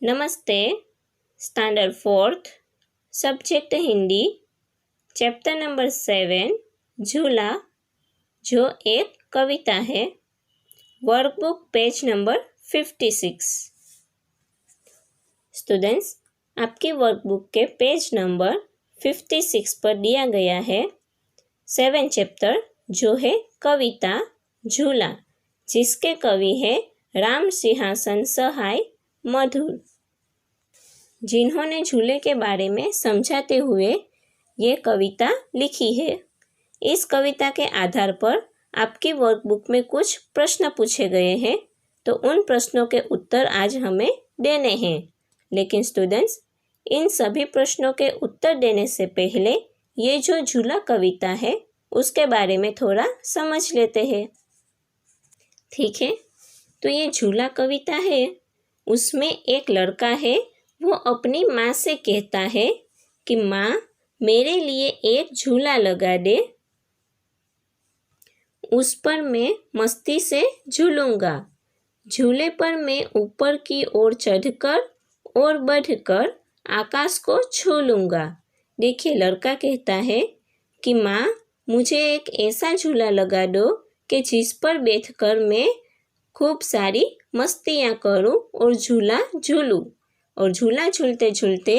नमस्ते। Standard fourth, subject Hindi, chapter number 7 झूला, जो एक कविता है। Workbook page number 56। स्टूडेंट्स, आपकी वर्कबुक के पेज नंबर 56 पर दिया गया है 7 चैप्टर, जो है कविता झूला, जिसके कवि है राम सिंहासन सहाय मधुर, जिन्होंने झूले के बारे में समझाते हुए ये कविता लिखी है। इस कविता के आधार पर आपकी वर्कबुक में कुछ प्रश्न पूछे गए हैं, तो उन प्रश्नों के उत्तर आज हमें देने हैं। लेकिन स्टूडेंट्स, इन सभी प्रश्नों के उत्तर देने से पहले ये जो झूला कविता है उसके बारे में थोड़ा समझ लेते हैं। ठीक है, तो ये झूला कविता है, उसमें एक लड़का है, वो अपनी माँ से कहता है कि माँ, मेरे लिए एक झूला लगा दे, उस पर मैं मस्ती से झूलूंगा। झूले पर मैं ऊपर की ओर चढ़कर और बढ़कर आकाश को छू लूँगा। देखिए, लड़का कहता है कि माँ, मुझे एक ऐसा झूला लगा दो कि जिस पर बैठकर मैं खूब सारी मस्तियाँ करूँ और झूला झूलूँ, और झूला झूलते झूलते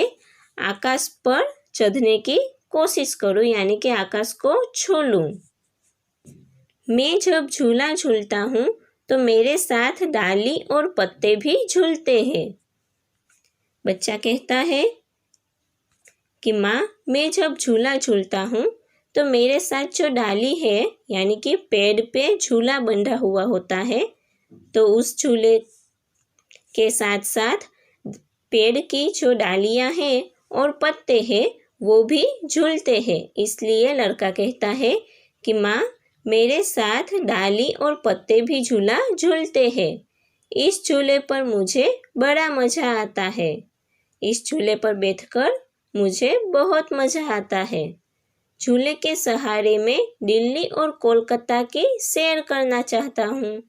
आकाश पर चढ़ने की कोशिश करूँ, यानी कि आकाश को छू लूँ। मैं जब झूला झूलता हूँ तो मेरे साथ डाली और पत्ते भी झूलते हैं। बच्चा कहता है कि माँ, मैं जब झूला झूलता हूँ तो मेरे साथ जो डाली है, यानी कि पेड़ पे झूला बंधा हुआ होता है, तो उस झूले के साथ साथ पेड़ की जो डालियाँ हैं और पत्ते हैं वो भी झूलते हैं। इसलिए लड़का कहता है कि माँ, मेरे साथ डाली और पत्ते भी झूला झूलते हैं। इस झूले पर मुझे बड़ा मज़ा आता है। इस झूले पर बैठकर मुझे बहुत मज़ा आता है। झूले के सहारे में दिल्ली और कोलकाता की सैर करना चाहता हूँ।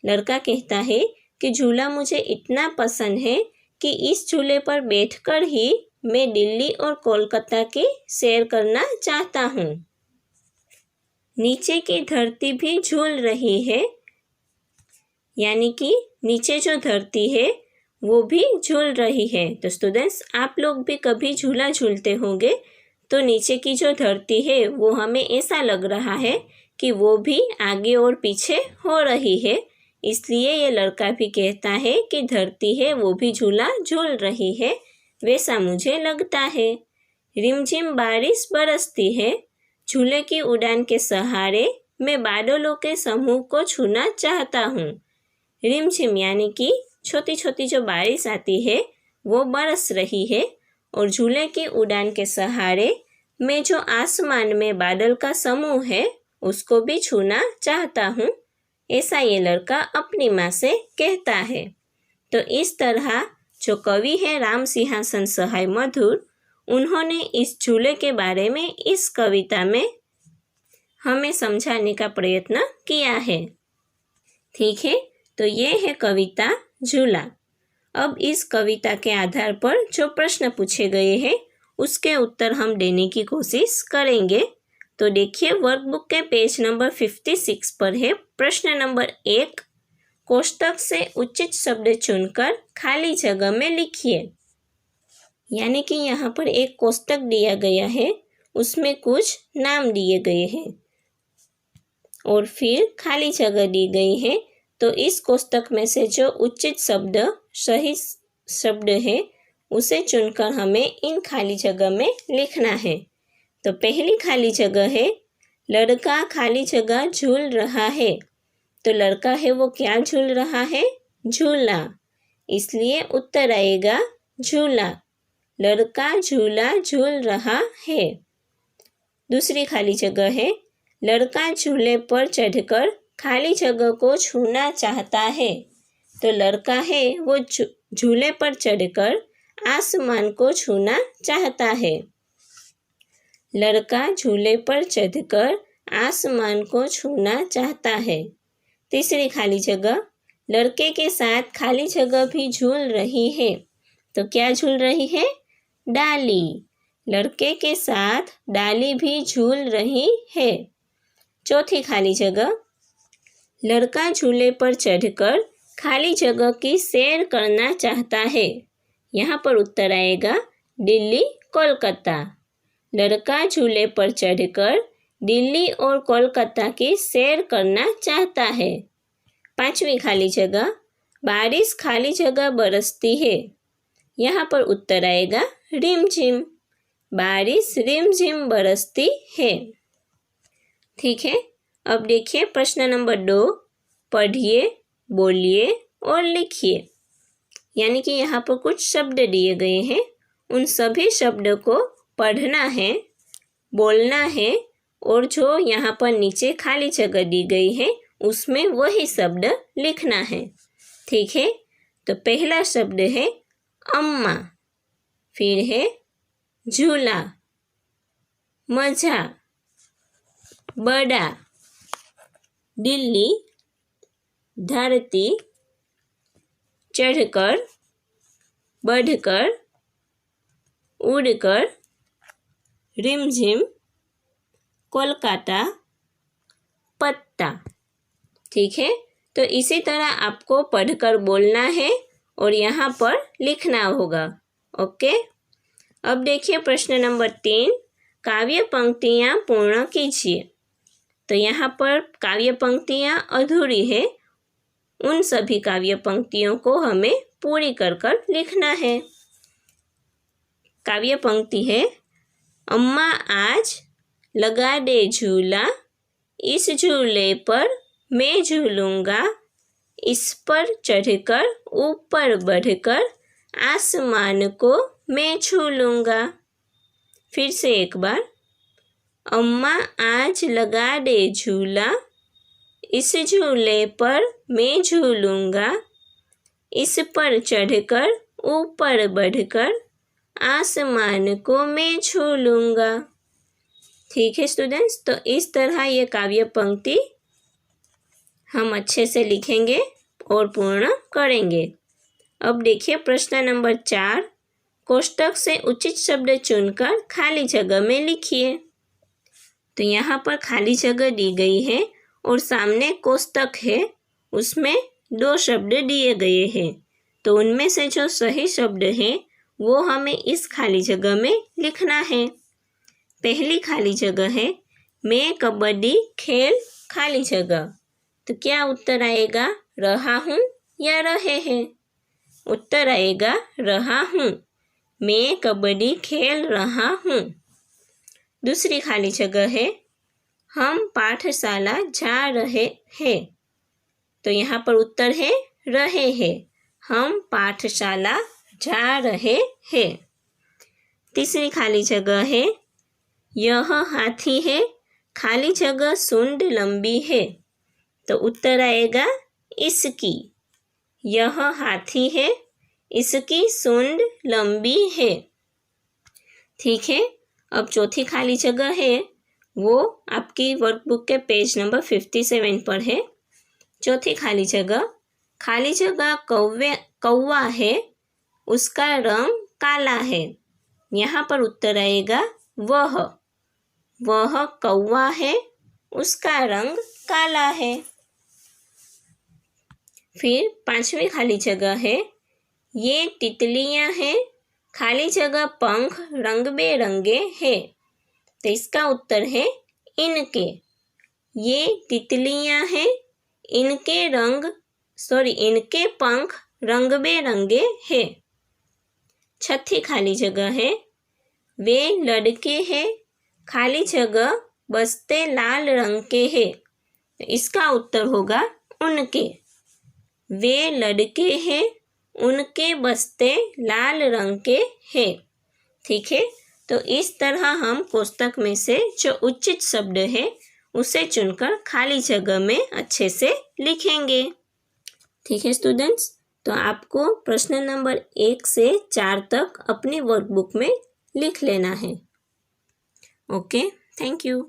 लड़का कहता है कि झूला मुझे इतना पसंद है कि इस झूले पर बैठकर ही मैं दिल्ली और कोलकाता की सैर करना चाहता हूँ। नीचे की धरती भी झूल रही है, यानी कि नीचे जो धरती है वो भी झूल रही है। तो स्टूडेंट्स, आप लोग भी कभी झूला झूलते होंगे तो नीचे की जो धरती है वो हमें ऐसा लग रहा है कि वो भी आगे और पीछे हो रही है। इसलिए ये लड़का भी कहता है कि धरती है वो भी झूला झूल रही है, वैसा मुझे लगता है। रिमझिम बारिश बरसती है, झूले की उड़ान के सहारे मैं बादलों के समूह को छूना चाहता हूँ। रिमझिम यानी कि छोटी छोटी जो बारिश आती है वो बरस रही है, और झूले की उड़ान के सहारे मैं जो आसमान में बादल का समूह है उसको भी छूना चाहता हूँ, ऐसा ये लड़का अपनी माँ से कहता है। तो इस तरह जो कवि है राम सिंहासन सहाय मधुर, उन्होंने इस झूले के बारे में इस कविता में हमें समझाने का प्रयत्न किया है। ठीक है, तो ये है कविता झूला। अब इस कविता के आधार पर जो प्रश्न पूछे गए हैं उसके उत्तर हम देने की कोशिश करेंगे। तो देखिए, वर्कबुक के पेज नंबर 56 पर है प्रश्न नंबर 1, कोष्टक से उचित शब्द चुनकर खाली जगह में लिखिए। यानी कि यहाँ पर एक कोष्टक दिया गया है, उसमें कुछ नाम दिए गए हैं और फिर खाली जगह दी गई है। तो इस कोष्टक में से जो उचित शब्द, सही शब्द है, उसे चुनकर हमें इन खाली जगह में लिखना है। तो पहली खाली जगह है, लड़का खाली जगह झूल रहा है। तो लड़का है वो क्या झूल रहा है? झूला। इसलिए उत्तर आएगा झूला। लड़का झूला झूल रहा है। दूसरी खाली जगह है, लड़का झूले पर चढ़कर खाली जगह को छूना चाहता है। तो लड़का है वो झूले पर चढ़कर आसमान को छूना चाहता है। लड़का झूले पर चढ़कर आसमान को छूना चाहता है। तीसरी खाली जगह, लड़के के साथ खाली जगह भी झूल रही है। तो क्या झूल रही है? डाली। लड़के के साथ डाली भी झूल रही है। चौथी खाली जगह, लड़का झूले पर चढ़कर खाली जगह की सैर करना चाहता है। यहाँ पर उत्तर आएगा दिल्ली, कोलकाता। लड़का झूले पर चढ़कर दिल्ली और कोलकाता की सैर करना चाहता है। पांचवी खाली जगह, बारिश खाली जगह बरसती है। यहाँ पर उत्तर आएगा रिमझिम। बारिश रिमझिम बरसती है। ठीक है, अब देखिए प्रश्न नंबर 2, पढ़िए, बोलिए और लिखिए। यानी कि यहाँ पर कुछ शब्द दिए गए हैं, उन सभी शब्दों को पढ़ना है, बोलना है और जो यहाँ पर नीचे खाली जगह दी गई है उसमें वही शब्द लिखना है। ठीक है, तो पहला शब्द है अम्मा, फिर है झूला, मजा, बड़ा, दिल्ली, धरती, चढ़कर, बढ़कर, उड़कर, रिमझिम, कोलकाता, पत्ता। ठीक है, तो इसी तरह आपको पढ़कर बोलना है और यहाँ पर लिखना होगा। ओके, अब देखिए प्रश्न नंबर 3, काव्य पंक्तियाँ पूर्ण कीजिए। तो यहाँ पर काव्य पंक्तियाँ अधूरी है, उन सभी काव्य पंक्तियों को हमें पूरी कर कर लिखना है। काव्य पंक्ति है, अम्मा आज लगा दे झूला, इस झूले पर मैं झूलूंगा, इस पर चढ़कर ऊपर बढ़कर आसमान को मैं छू लूँगा। फिर से एक बार, अम्मा आज लगा दे झूला, इस झूले पर मैं झूलूंगा, इस पर चढ़कर ऊपर बढ़कर आसमान को मैं छू लूँगा। ठीक है स्टूडेंट्स, तो इस तरह ये काव्य पंक्ति हम अच्छे से लिखेंगे और पूर्ण करेंगे। अब देखिए प्रश्न नंबर 4, कोष्टक से उचित शब्द चुनकर खाली जगह में लिखिए। तो यहाँ पर खाली जगह दी गई है और सामने कोष्टक है, उसमें 2 शब्द दिए गए हैं। तो उनमें से जो सही शब्द है वो हमें इस खाली जगह में लिखना है। पहली खाली जगह है, मैं कबड्डी खेल खाली जगह। तो क्या उत्तर आएगा? रहा हूँ या रहे हैं? उत्तर आएगा रहा हूँ। मैं कबड्डी खेल रहा हूँ। दूसरी खाली जगह है, हम पाठशाला जा रहे हैं। तो यहाँ पर उत्तर है रहे हैं। हम पाठशाला जा रहे हैं। तीसरी खाली जगह है, यह हाथी है, खाली जगह सूंड लंबी है। तो उत्तर आएगा इसकी। यह हाथी है, इसकी सूंड लंबी है। ठीक है, अब चौथी खाली जगह है, वो आपकी वर्कबुक के पेज नंबर 57 पर है। चौथी खाली जगह कौवा है, उसका रंग काला है। यहाँ पर उत्तर आएगा वह कौवा है, उसका रंग काला है। फिर पांचवी खाली जगह है, ये तितलियाँ हैं, खाली जगह पंख रंग बेरंगे हैं। तो इसका उत्तर है इनके। ये तितलियाँ हैं, इनके पंख रंग बेरंगे हैं। छठी खाली जगह है, वे लड़के हैं, खाली जगह बस्ते लाल रंग के हैं। तो इसका उत्तर होगा उनके। वे लड़के हैं, उनके बस्ते लाल रंग के हैं। ठीक है, तो इस तरह हम कोष्टक में से जो उचित शब्द है उसे चुनकर खाली जगह में अच्छे से लिखेंगे। ठीक है स्टूडेंट्स, तो आपको प्रश्न नंबर 1 से 4 तक अपनी वर्कबुक में लिख लेना है। Okay, thank you.